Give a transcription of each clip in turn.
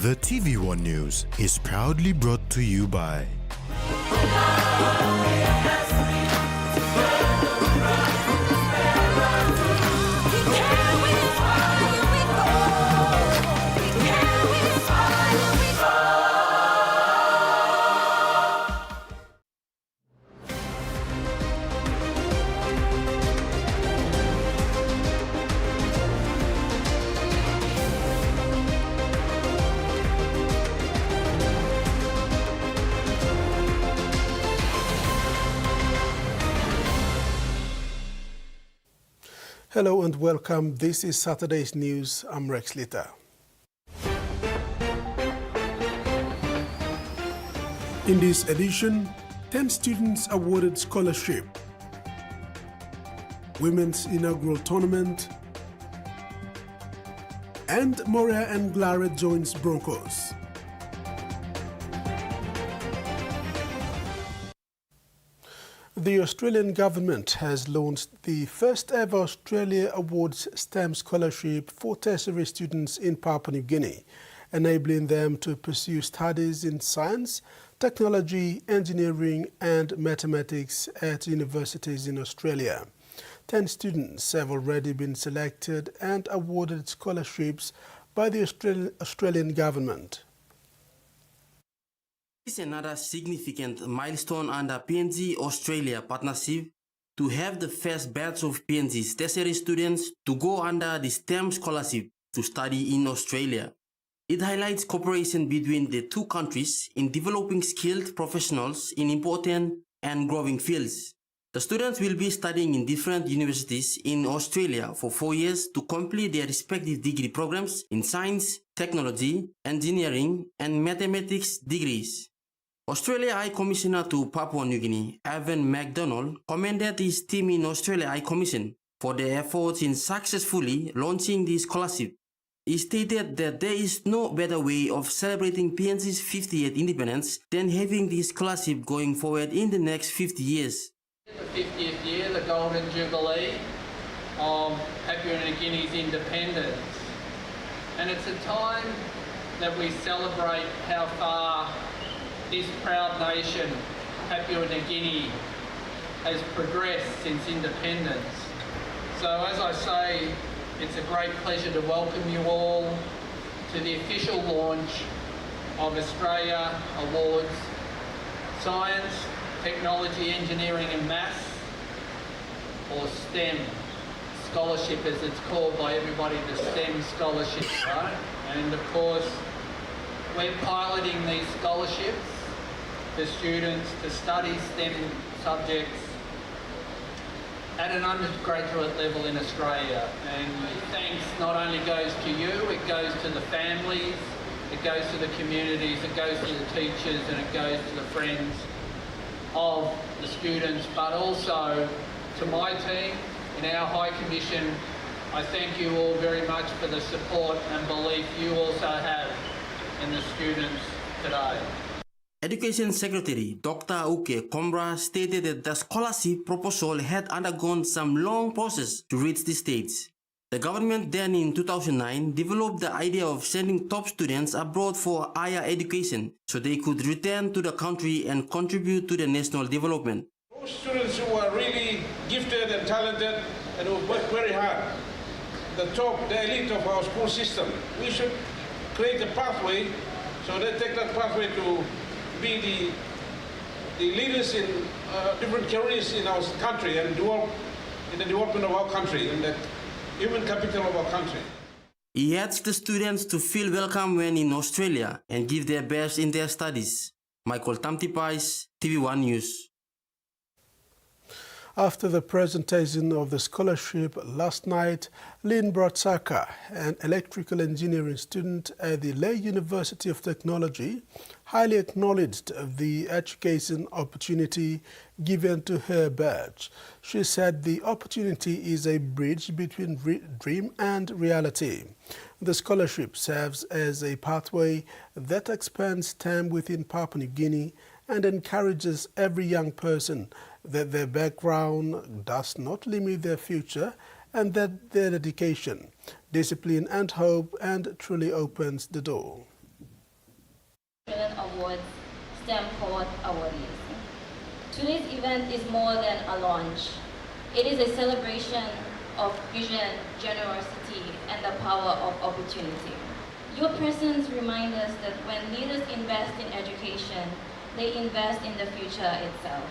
The TVWAN News is proudly brought to you by Hello and welcome. This is Saturday's news. I'm Rex Litter. In this edition, 10 students awarded scholarship. Women's inaugural tournament. And Moria and Glaret joins Broncos. The Australian government has launched the first ever Australia Awards STEM scholarship for tertiary students in Papua New Guinea, enabling them to pursue studies in science, technology, engineering and mathematics at universities in Australia. 10 students have already been selected and awarded scholarships by the Australian government. This is another significant milestone under PNG Australia partnership to have the first batch of PNG's tertiary students to go under the STEM scholarship to study in Australia. It highlights cooperation between the two countries in developing skilled professionals in important and growing fields. The students will be studying in different universities in Australia for 4 years to complete their respective degree programs in science, technology, engineering, and mathematics degrees. Australia High Commissioner to Papua New Guinea, Evan MacDonald, commended his team in Australia High Commission for their efforts in successfully launching the scholarship. He stated that there is no better way of celebrating PNG's 50th independence than having this scholarship going forward in the next 50 years. The 50th year, the Golden Jubilee of Papua New Guinea's independence. And it's a time that we celebrate how far this proud nation, Papua New Guinea, has progressed since independence. So as I say, it's a great pleasure to welcome you all to the official launch of Australia Awards Science, Technology, Engineering and Maths, or STEM scholarship as it's called by everybody, the STEM scholarship, right? And of course, we're piloting these scholarships for students to study STEM subjects at an undergraduate level in Australia. And thanks not only goes to you, it goes to the families, it goes to the communities, it goes to the teachers, and it goes to the friends of the students, but also to my team in our High Commission. I thank you all very much for the support and belief you also have in the students today. Education Secretary Dr. Uke Kombra stated that the scholarship proposal had undergone some long process to reach this stage. The government then in 2009 developed the idea of sending top students abroad for higher education so they could return to the country and contribute to the national development. Those students who are really gifted and talented and who work very hard, the elite of our school system, we should create a pathway so they take that pathway to be the leaders in different careers in our country and in the development of our country and the human capital of our country. He urged the students to feel welcome when in Australia and give their best in their studies. Michael Tamtipais, TV1 News. After the presentation of the scholarship last night, Lynn Bratsaka, an electrical engineering student at the Lae University of Technology, highly acknowledged the education opportunity given to her batch. She said the opportunity is a bridge between dream and reality. The scholarship serves as a pathway that expands STEM within Papua New Guinea and encourages every young person that their background does not limit their future and that their dedication, discipline and hope and truly opens the door. Awards STEM Cohort awardees. Today's event is more than a launch. It is a celebration of vision, generosity, and the power of opportunity. Your presence reminds us that when leaders invest in education, they invest in the future itself.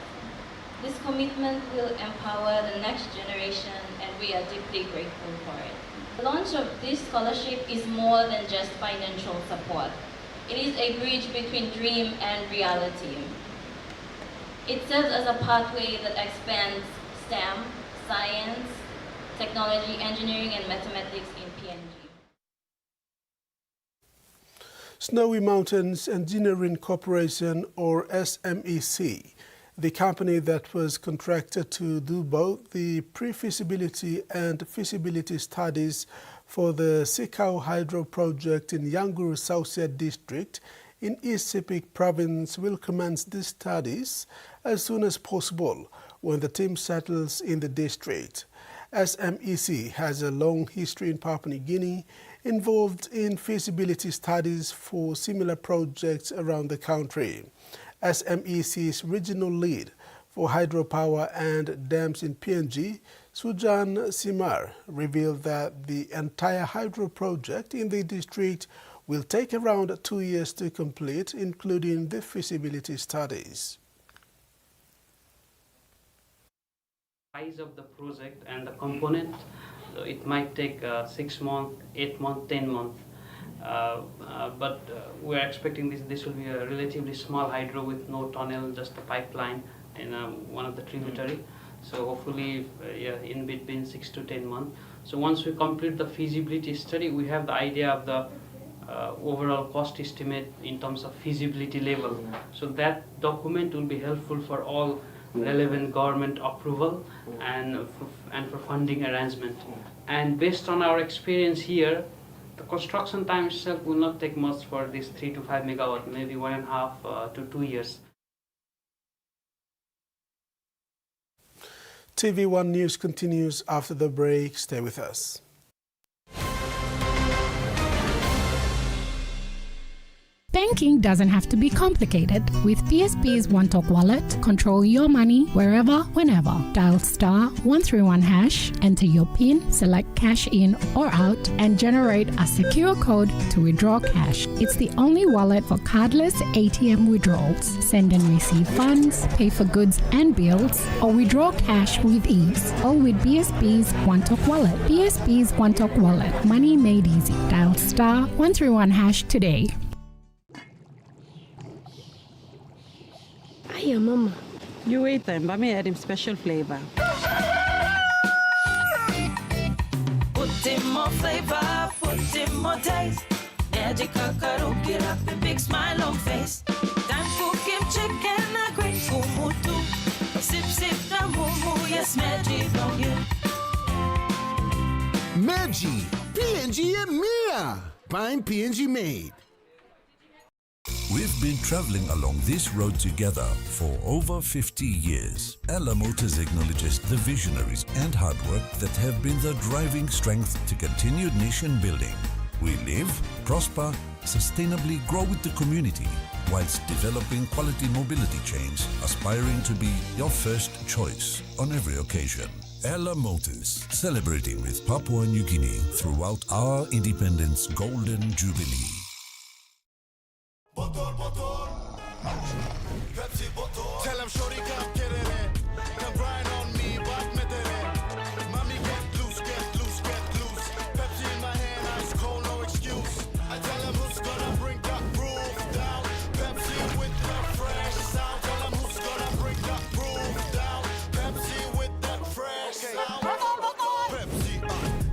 This commitment will empower the next generation, and we are deeply grateful for it. The launch of this scholarship is more than just financial support. It is a bridge between dream and reality. It serves as a pathway that expands STEM, science, technology, engineering, and mathematics in PNG. Snowy Mountains Engineering Corporation, or SMEC, the company that was contracted to do both the pre-feasibility and feasibility studies for the Sikau Hydro project in Yanguru Southside District in East Sepik Province, will commence these studies as soon as possible when the team settles in the district. SMEC has a long history in Papua New Guinea, involved in feasibility studies for similar projects around the country. SMEC's regional lead for hydropower and dams in PNG, Sujan Simar, revealed that the entire hydro project in the district will take around 2 years to complete, including the feasibility studies. Size of the project and the component, it might take 6 months, 8 months, 10 months. But we're expecting this will be a relatively small hydro with no tunnel, just a pipeline in one of the tributary. So hopefully, in between 6 to 10 months. So once we complete the feasibility study, we have the idea of the overall cost estimate in terms of feasibility level. So that document will be helpful for all relevant government approval and for funding arrangement. And based on our experience here, the construction time itself will not take much for this 3 to 5 megawatt, maybe 1.5 to 2 years. TVWAN News continues after the break. Stay with us. Banking doesn't have to be complicated. With PSP's One Talk Wallet, control your money wherever, whenever. Dial *131#, enter your PIN, select cash in or out, and generate a secure code to withdraw cash. It's the only wallet for cardless ATM withdrawals. Send and receive funds, pay for goods and bills, or withdraw cash with ease. All with PSP's One Talk Wallet. PSP's One Talk Wallet. Money made easy. Dial *131# today. Hiya, Mama. You wait then, but me add him special flavor. Put in more flavor, put in more taste. Magic kakaruki, up a big smile on face. Time for kim chicken, a great kumutu. Sip, sip, na mumu, yes, magic on you. Maggi, PNG and Mia. Pine PNG made. We've been traveling along this road together for over 50 years. Ella Motors acknowledges the visionaries and hard work that have been the driving strength to continued nation building. We live, prosper, sustainably grow with the community, whilst developing quality mobility chains, aspiring to be your first choice on every occasion. Ella Motors, celebrating with Papua New Guinea throughout our independence golden jubilee. Tell him shorty come get it. Come grind on me, but met it. Mommy get loose, get loose, get loose. Pepsi in my hand, ice cold, no excuse. I tell him who's gonna bring the groove down. Pepsi with the fresh sound. Tell him who's gonna bring the groove down. Pepsi with the fresh sound. Pepsi,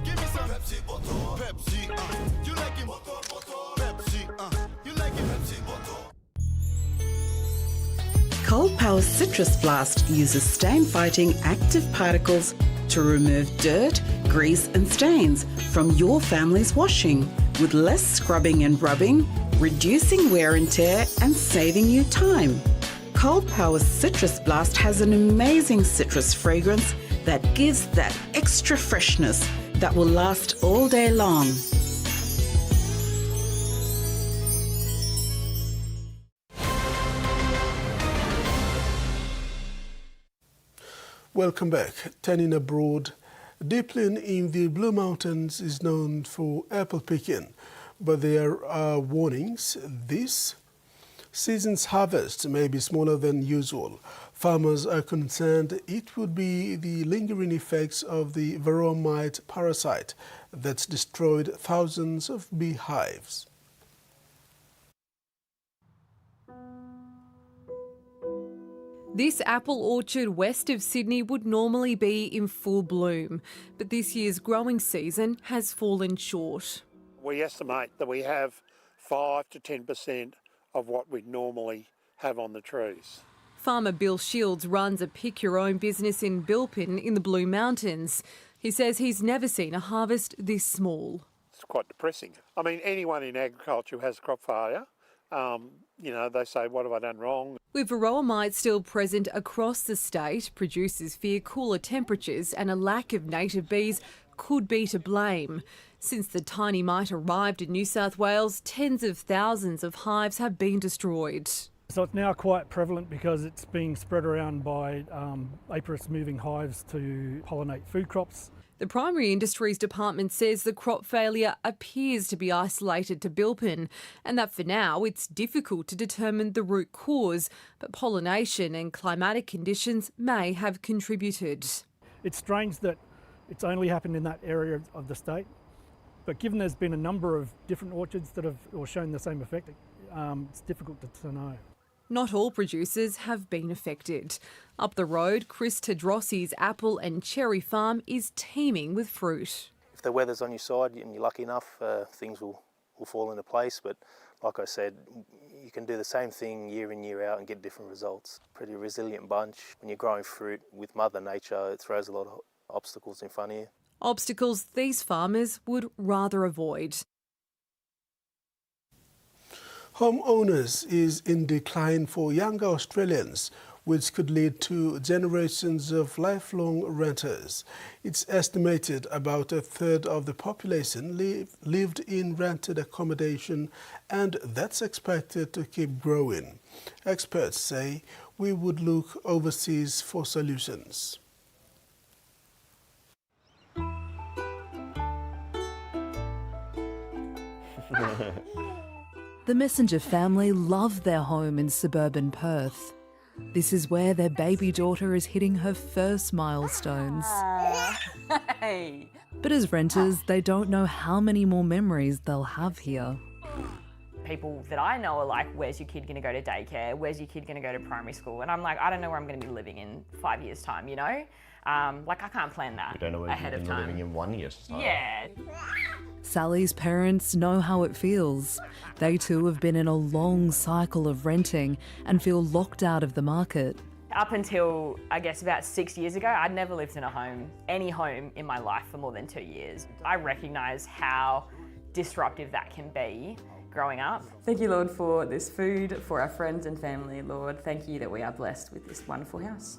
give me some Pepsi, Pepsi, you like it? Pepsi, you like it? Pepsi, Cold Power Citrus Blast uses stain-fighting active particles to remove dirt, grease and stains from your family's washing with less scrubbing and rubbing, reducing wear and tear and saving you time. Cold Power Citrus Blast has an amazing citrus fragrance that gives that extra freshness that will last all day long. Welcome back. Turning abroad, Deepling in the Blue Mountains is known for apple picking, but there are warnings. This season's harvest may be smaller than usual. Farmers are concerned it would be the lingering effects of the varroa mite parasite that's destroyed thousands of beehives. This apple orchard west of Sydney would normally be in full bloom, but this year's growing season has fallen short. We estimate that we have 5 to 10% of what we'd normally have on the trees. Farmer Bill Shields runs a pick-your-own business in Bilpin in the Blue Mountains. He says he's never seen a harvest this small. It's quite depressing. I mean, anyone in agriculture who has crop failure, they say, what have I done wrong? With varroa mites still present across the state, producers fear cooler temperatures and a lack of native bees could be to blame. Since the tiny mite arrived in New South Wales, tens of thousands of hives have been destroyed. So it's now quite prevalent because it's being spread around by apiarist moving hives to pollinate food crops. The Primary Industries Department says the crop failure appears to be isolated to Bilpin and that for now it's difficult to determine the root cause, but pollination and climatic conditions may have contributed. It's strange that it's only happened in that area of the state, but given there's been a number of different orchards that have shown the same effect, it's difficult to know. Not all producers have been affected. Up the road, Chris Tedrossi's apple and cherry farm is teeming with fruit. If the weather's on your side and you're lucky enough, things will fall into place. But like I said, you can do the same thing year in, year out and get different results. Pretty resilient bunch. When you're growing fruit with Mother Nature, it throws a lot of obstacles in front of you. Obstacles these farmers would rather avoid. Homeowners is in decline for younger Australians, which could lead to generations of lifelong renters. It's estimated about a third of the population lived in rented accommodation, and that's expected to keep growing. Experts say we would look overseas for solutions. The Messenger family love their home in suburban Perth. This is where their baby daughter is hitting her first milestones. Hey. But as renters, they don't know how many more memories they'll have here. People that I know are like, where's your kid going to go to daycare? Where's your kid going to go to primary school? And I'm like, I don't know where I'm going to be living in 5 years' time, you know? I can't plan that You don't know where ahead you're of time. living in 1 year's time. Yeah. Sally's parents know how it feels. They too have been in a long cycle of renting and feel locked out of the market. Up until, I guess, about 6 years ago, I'd never lived in any home in my life for more than 2 years. I recognise how disruptive that can be growing up. Thank you, Lord, for this food, for our friends and family, Lord. Thank you that we are blessed with this wonderful house.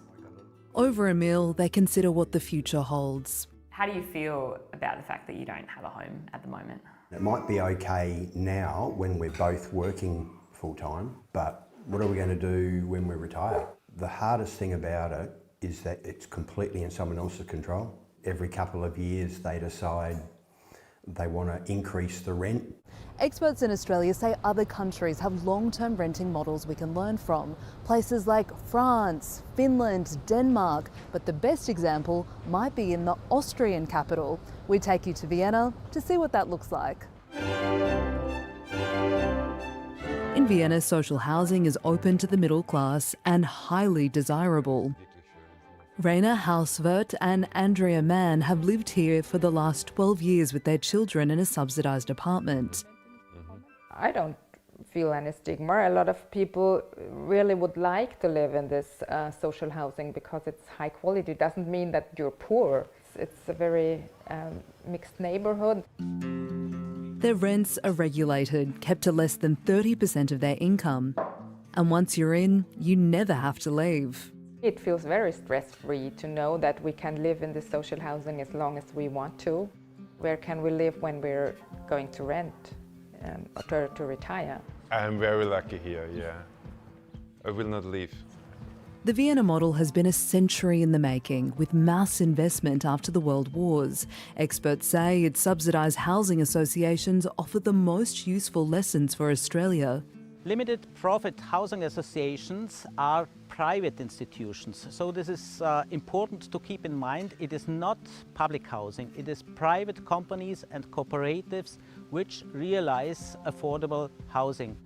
Over a meal, they consider what the future holds. How do you feel about the fact that you don't have a home at the moment? It might be okay now when we're both working full-time, but what are we going to do when we retire? The hardest thing about it is that it's completely in someone else's control. Every couple of years they decide they want to increase the rent. Experts in Australia say other countries have long-term renting models we can learn from. Places like France, Finland, Denmark, but the best example might be in the Austrian capital. We take you to Vienna to see what that looks like. In Vienna, social housing is open to the middle class and highly desirable. Rainer Hauswirth and Andrea Mann have lived here for the last 12 years with their children in a subsidised apartment. I don't feel any stigma. A lot of people really would like to live in this social housing because it's high quality. It doesn't mean that you're poor. It's a very mixed neighbourhood. Their rents are regulated, kept to less than 30% of their income. And once you're in, you never have to leave. It feels very stress-free to know that we can live in this social housing as long as we want to. Where can we live when we're going to rent or to retire? I'm very lucky here, yeah. I will not leave. The Vienna model has been a century in the making, with mass investment after the World Wars. Experts say its subsidised housing associations offer the most useful lessons for Australia. Limited profit housing associations are private institutions, so this is important to keep in mind. It is not public housing, it is private companies and cooperatives which realise affordable housing.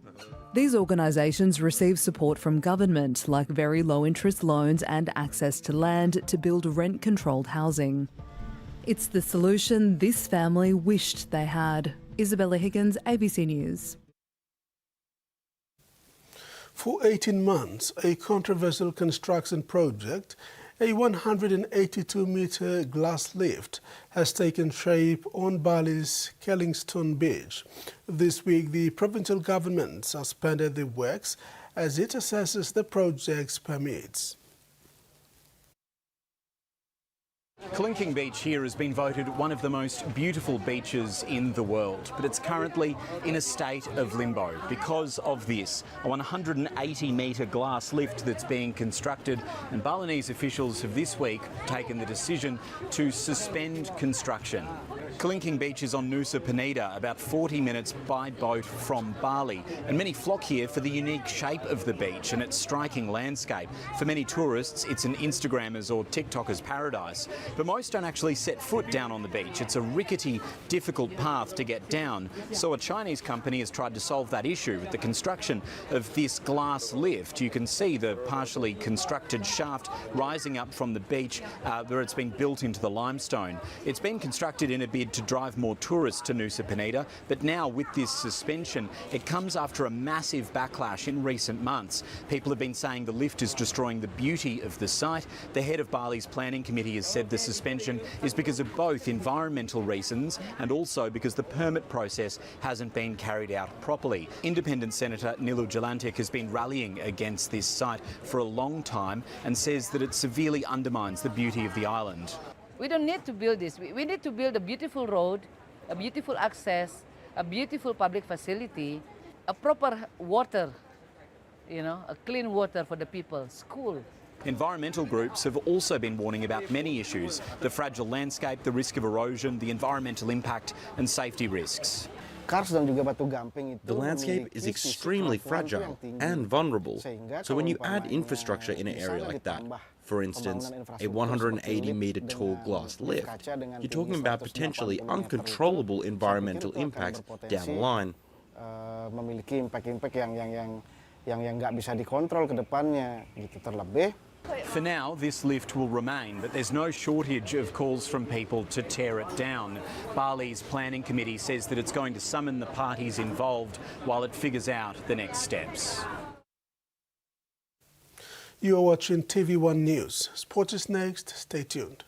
These organisations receive support from government, like very low interest loans and access to land to build rent-controlled housing. It's the solution this family wished they had. Isabella Higgins, ABC News. For 18 months, a controversial construction project, a 182-metre glass lift, has taken shape on Bali's Kellingstone Beach. This week, the provincial government suspended the works as it assesses the project's permits. Clinking Beach here has been voted one of the most beautiful beaches in the world, but it's currently in a state of limbo because of this, a 180-metre glass lift that's being constructed, and Balinese officials have this week taken the decision to suspend construction. Clinking Beach is on Nusa Penida, about 40 minutes by boat from Bali, and many flock here for the unique shape of the beach and its striking landscape. For many tourists, it's an Instagrammers or TikTokers paradise, but most don't actually set foot down on the beach. It's a rickety, difficult path to get down, so a Chinese company has tried to solve that issue with the construction of this glass lift. You can see the partially constructed shaft rising up from the beach where it's been built into the limestone. It's been constructed in a bid to drive more tourists to Nusa Penida, but now with this suspension, it comes after a massive backlash in recent months. People have been saying the lift is destroying the beauty of the site. The head of Bali's planning committee has said the suspension is because of both environmental reasons and also because the permit process hasn't been carried out properly. Independent Senator Nilu Jelantic has been rallying against this site for a long time and says that it severely undermines the beauty of the island. We don't need to build this. We need to build a beautiful road, a beautiful access, a beautiful public facility, a proper water, a clean water for the people, school. Environmental groups have also been warning about many issues: the fragile landscape, the risk of erosion, the environmental impact and safety risks. The landscape is extremely fragile and vulnerable, so when you add infrastructure in an area like that, for instance, a 180-metre tall glass lift, you're talking about potentially uncontrollable environmental impacts down the line. For now, this lift will remain, but there's no shortage of calls from people to tear it down. Bali's planning committee says that it's going to summon the parties involved while it figures out the next steps. You are watching TVWAN News. Sport is next. Stay tuned.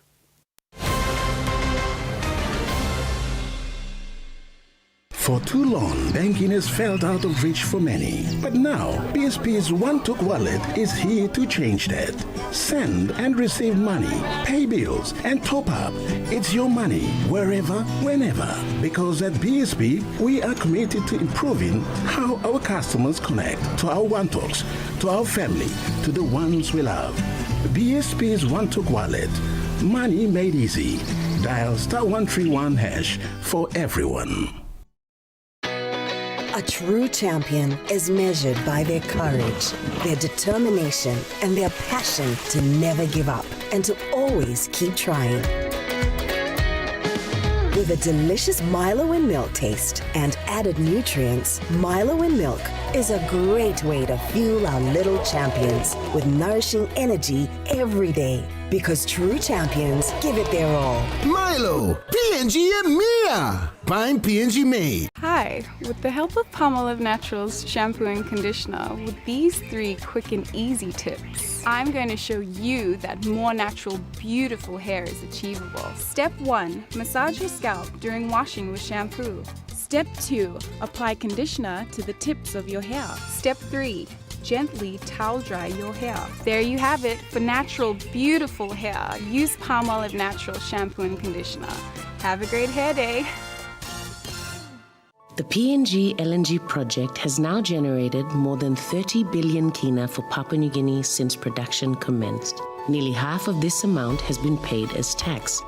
For too long, banking has felt out of reach for many. But now, PSP's OneTalk wallet is here to change that. Send and receive money, pay bills, and top up. It's your money, wherever, whenever. Because at PSP, we are committed to improving how our customers connect to our OneTalks, to our family, to the ones we love. PSP's OneTalk wallet. Money made easy. Dial *131# for everyone. A true champion is measured by their courage, their determination, and their passion to never give up and to always keep trying. With a delicious Milo in milk taste and added nutrients, Milo in milk is a great way to fuel our little champions with nourishing energy every day. Because true champions give it their all. Milo, P&G and Mia. Find P&G made. Hi, with the help of Palmolive Naturals shampoo and conditioner, with these 3 quick and easy tips, I'm going to show you that more natural, beautiful hair is achievable. Step 1, massage your scalp during washing with shampoo. Step 2, apply conditioner to the tips of your hair. Step 3, gently towel dry your hair. There you have it. For natural, beautiful hair, use Palmolive Natural shampoo and conditioner. Have a great hair day. The PNG LNG project has now generated more than 30 billion kina for Papua New Guinea since production commenced. Nearly half of this amount has been paid as tax.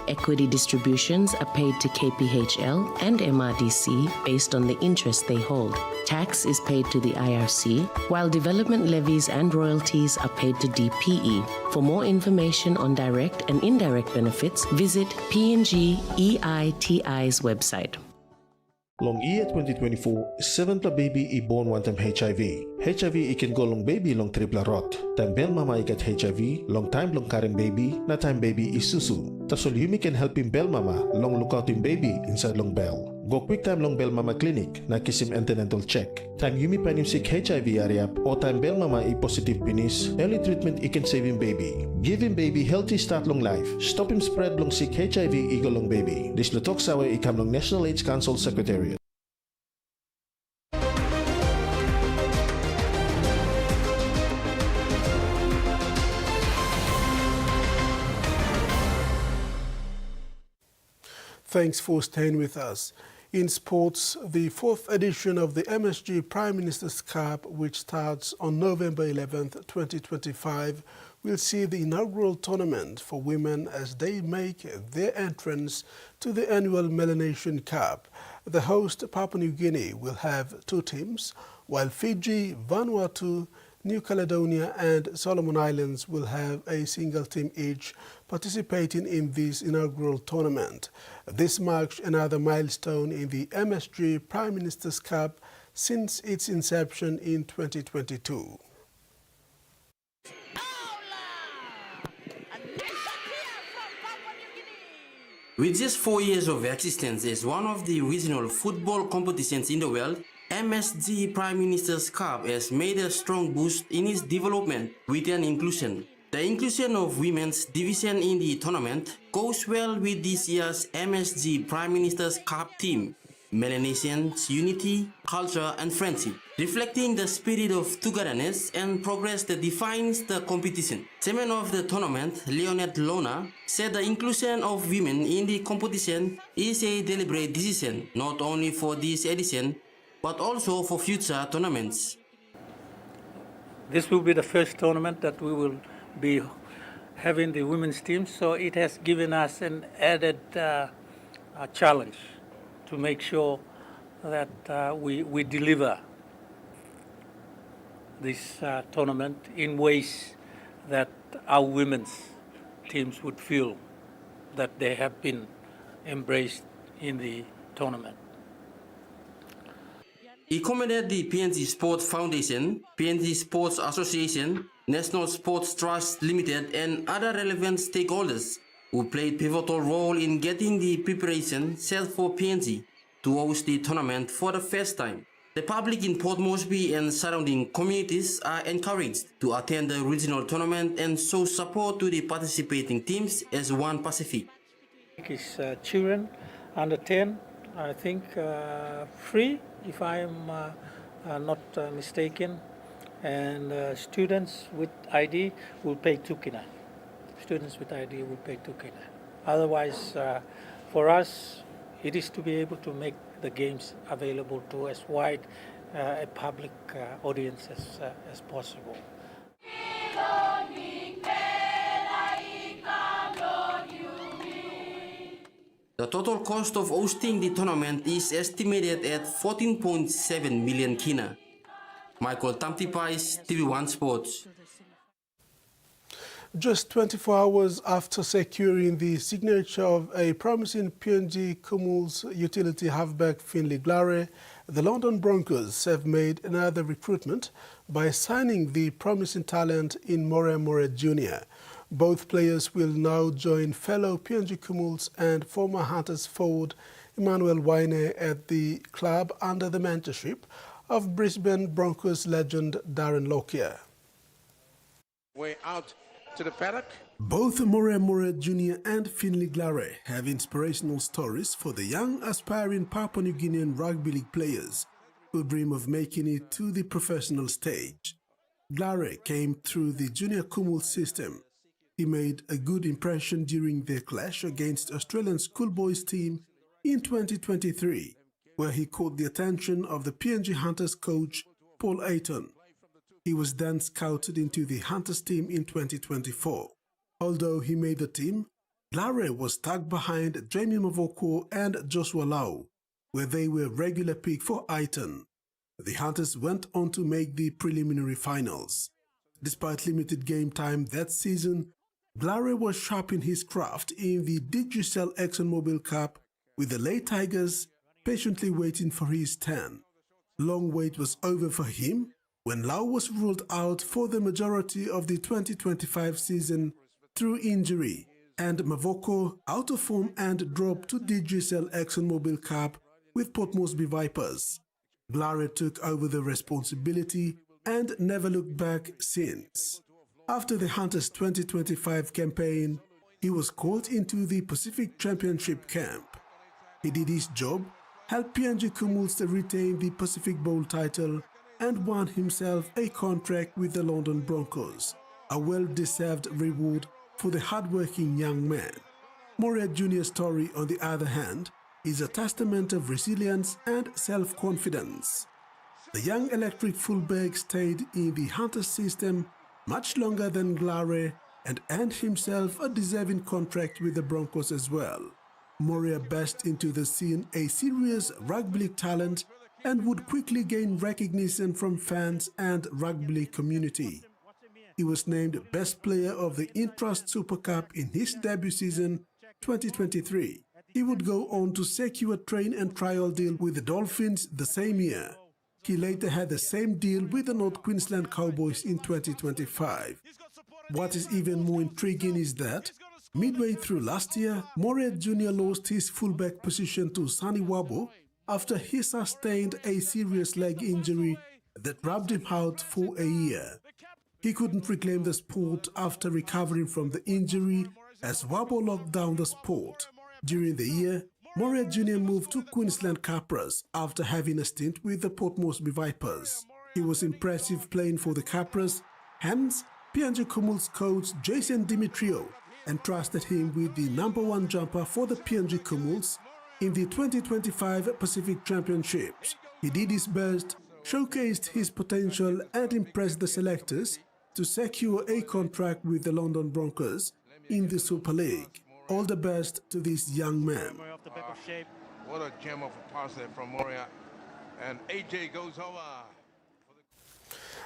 Equity distributions are paid to KPHL and MRDC based on the interest they hold. Tax is paid to the IRC, while development levies and royalties are paid to DPE. For more information on direct and indirect benefits, visit PNG EITI's website. Long year 2024, 7 pla baby I born one time HIV. HIV I can go long baby long triple rot. Time bel mama I get HIV, long time long karen baby, na time baby I susu. Tasol Yumi can help him bel mama, long look out him baby inside long bell. Go quick time long bell mama clinic, na kiss him antenatal check. Time Yumi pan him sick HIV area, or time bell mama I positive penis, early treatment I can save him baby. Give him baby healthy start long life. Stop him spread long sick HIV I go long baby. This lutok sawe I come long National AIDS Council Secretariat. Thanks for staying with us. In sports, the 4th edition of the MSG Prime Minister's Cup, which starts on November 11th, 2025, will see the inaugural tournament for women as they make their entrance to the annual Melanesian Cup. The host, Papua New Guinea, will have 2 teams, while Fiji, Vanuatu, New Caledonia and Solomon Islands will have a single team each participating in this inaugural tournament. This marks another milestone in the MSG Prime Minister's Cup since its inception in 2022. With just 4 years of existence as one of the regional football competitions in the world, MSG Prime Minister's Cup has made a strong boost in its development with an inclusion. The inclusion of women's division in the tournament goes well with this year's MSG Prime Minister's Cup theme, Melanesians, Unity, Culture and Friendship, reflecting the spirit of togetherness and progress that defines the competition. Chairman of the tournament, Leonard Lona, said the inclusion of women in the competition is a deliberate decision, not only for this edition, but also for future tournaments. This will be the first tournament that we will be having the women's team, so it has given us an added challenge to make sure that we deliver this tournament in ways that our women's teams would feel that they have been embraced in the tournament. He commended the PNG Sports Foundation, PNG Sports Association, National Sports Trust Limited and other relevant stakeholders who played pivotal role in getting the preparation set for PNG to host the tournament for the first time. The public in Port Moresby and surrounding communities are encouraged to attend the regional tournament and show support to the participating teams as One Pacific. It's children under 10, I think free, if I am not mistaken, and students with ID will pay 2 kina. Students with ID will pay 2 kina. Otherwise, for us, it is to be able to make the games available to as wide a public audience as possible. The total cost of hosting the tournament is estimated at 14.7 million kina. Michael Tamtipais, TVWAN Sports. Just 24 hours after securing the signature of a promising PNG Kumul's utility halfback Finlay Glare, the London Broncos have made another recruitment by signing the promising talent in More More Jr. Both players will now join fellow PNG Kumuls and former Hunters forward Emmanuel Waine at the club under the mentorship of Brisbane Broncos legend Darren Lockyer. Way out to the paddock. Both More More Jr. and Finlay Glare have inspirational stories for the young aspiring Papua New Guinean rugby league players who dream of making it to the professional stage. Glare came through the junior Kumul system. He made a good impression during their clash against Australian schoolboys team in 2023. where he caught the attention of the PNG Hunters coach Paul Ayton. He was then scouted into the Hunters team in 2024. Although he made the team, Glare was stuck behind Jamie Mavoko and Joshua Lau, where they were regular pick for Ayton. The Hunters went on to make the preliminary finals. Despite limited game time that season, Glare was sharp in his craft in the Digicel ExxonMobil Cup, with the late Tigers patiently waiting for his turn. Long wait was over for him when Lau was ruled out for the majority of the 2025 season through injury, and Mavoko out of form and dropped to Digicel ExxonMobil Cup with Port Moresby Vipers. Glare took over the responsibility and never looked back since. After the Hunters' 2025 campaign, he was called into the Pacific Championship camp. He did his job, helped PNG Kumuls retain the Pacific Bowl title, and won himself a contract with the London Broncos, a well-deserved reward for the hard-working young man. Moria Jr.'s story, on the other hand, is a testament of resilience and self-confidence. The young electric fullback stayed in the Hunters system much longer than Glare and earned himself a deserving contract with the Broncos as well. Moria burst into the scene a serious rugby league talent and would quickly gain recognition from fans and rugby league community. He was named Best Player of the Intrust Super Cup in his debut season 2023. He would go on to secure a train and trial deal with the Dolphins the same year. He later had the same deal with the North Queensland Cowboys in 2025. What is even more intriguing is that midway through last year, Moria Jr. lost his fullback position to Sani Wabo after he sustained a serious leg injury that rubbed him out for a year. He couldn't reclaim the sport after recovering from the injury as Wabo locked down the sport. During the year, Moria Jr. moved to Queensland Capras after having a stint with the Port Moresby Vipers. He was impressive playing for the Capras, hence PNG Kumuls coach Jason Dimitrio entrusted him with the #1 jumper for the PNG Kumuls in the 2025 Pacific Championships. He did his best, showcased his potential and impressed the selectors to secure a contract with the London Broncos in the Super League. All the best to this young man. What a gem of a pass there from Moria. And AJ goes over.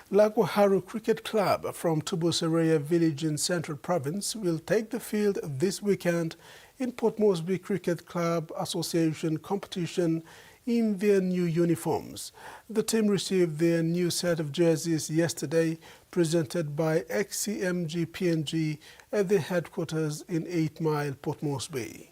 Lakwaharu Cricket Club from Tubusereya village in Central Province will take the field this weekend in Port Moresby Cricket Club Association competition in their new uniforms. The team received their new set of jerseys yesterday, presented by XCMG PNG at their headquarters in 8 Mile, Port Moresby.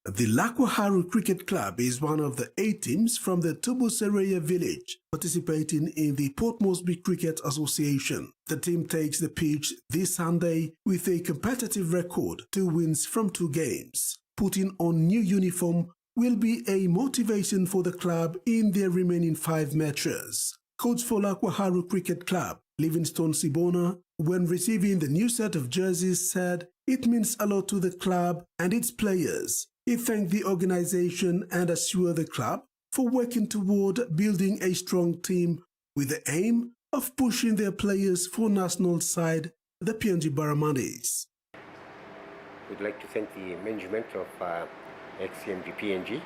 The Lakwaharu Cricket Club is one of the 8 teams from the Tubusereya village participating in the Port Moresby Cricket Association. The team takes the pitch this Sunday with a competitive record, 2 wins from 2 games. Putting on new uniform will be a motivation for the club in their remaining 5 matches. Coach for Lakwaharu Cricket Club, Livingstone Sibona, when receiving the new set of jerseys, said it means a lot to the club and its players. He thanked the organization and assured the club for working toward building a strong team with the aim of pushing their players for national side, the PNG Barramundi. We'd like to thank the management of XCMG PNG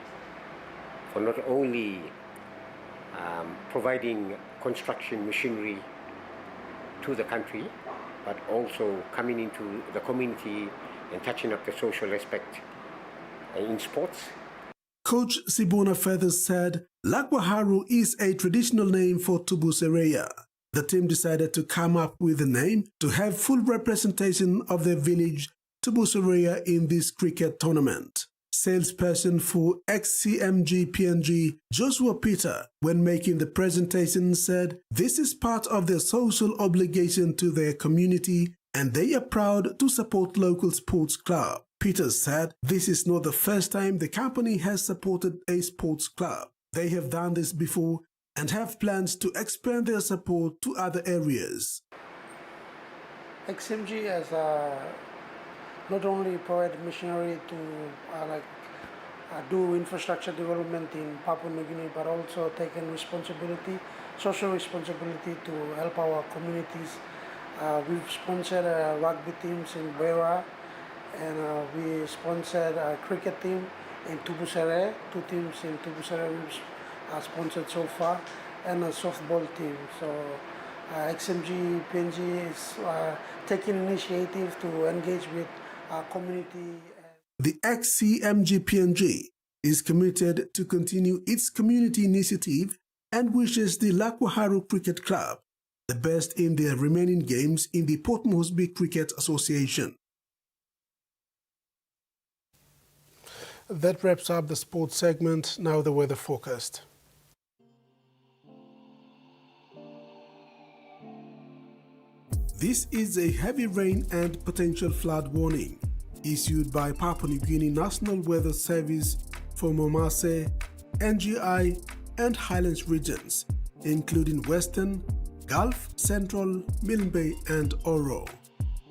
for not only providing construction machinery to the country, but also coming into the community and touching up the social aspect in sports. Coach Sibona further said Lakwaharu is a traditional name for Tubusereya. The team decided to come up with a name to have full representation of their village, Tubusereya, in this cricket tournament. Salesperson for XCMG PNG, Joshua Peter, when making the presentation, said this is part of their social obligation to their community and they are proud to support local sports club. Peters said this is not the first time the company has supported a sports club. They have done this before and have plans to expand their support to other areas. XMG has not only provided machinery to do infrastructure development in Papua New Guinea, but also taken responsibility, social responsibility to help our communities. We've sponsored rugby teams in Beira, and we sponsored a cricket team in Tubusere, 2 teams in Tubusere we've sponsored so far, and a softball team. So XMG PNG is taking initiative to engage with our community. The XCMG-PNG is committed to continue its community initiative and wishes the Lakwaharu Cricket Club the best in their remaining games in the Port Moresby Cricket Association. That wraps up the sports segment. Now the weather forecast. This is a heavy rain and potential flood warning issued by Papua New Guinea National Weather Service for Momase, NGI, and Highlands regions, including Western, Gulf, Central, Milne Bay, and Oro.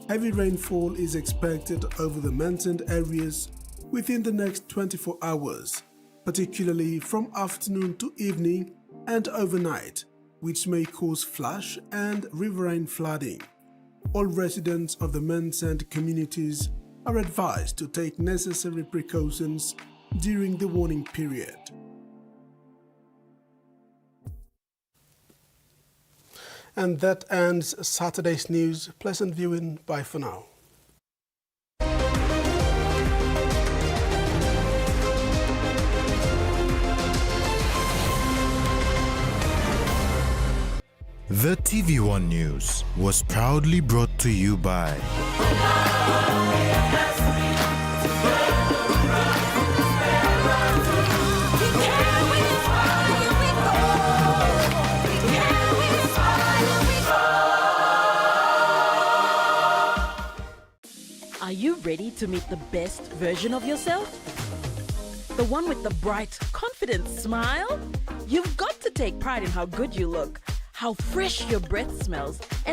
Heavy rainfall is expected over the mentioned areas within the next 24 hours, particularly from afternoon to evening and overnight, which may cause flash and riverine flooding. All residents of the mentioned communities are advised to take necessary precautions during the warning period. And that ends Saturday's news. Pleasant viewing. Bye for now. The TVWAN News was proudly brought to you by Are you ready to meet the best version of yourself? The one with the bright, confident smile? You've got to take pride in how good you look, how fresh your breath smells, and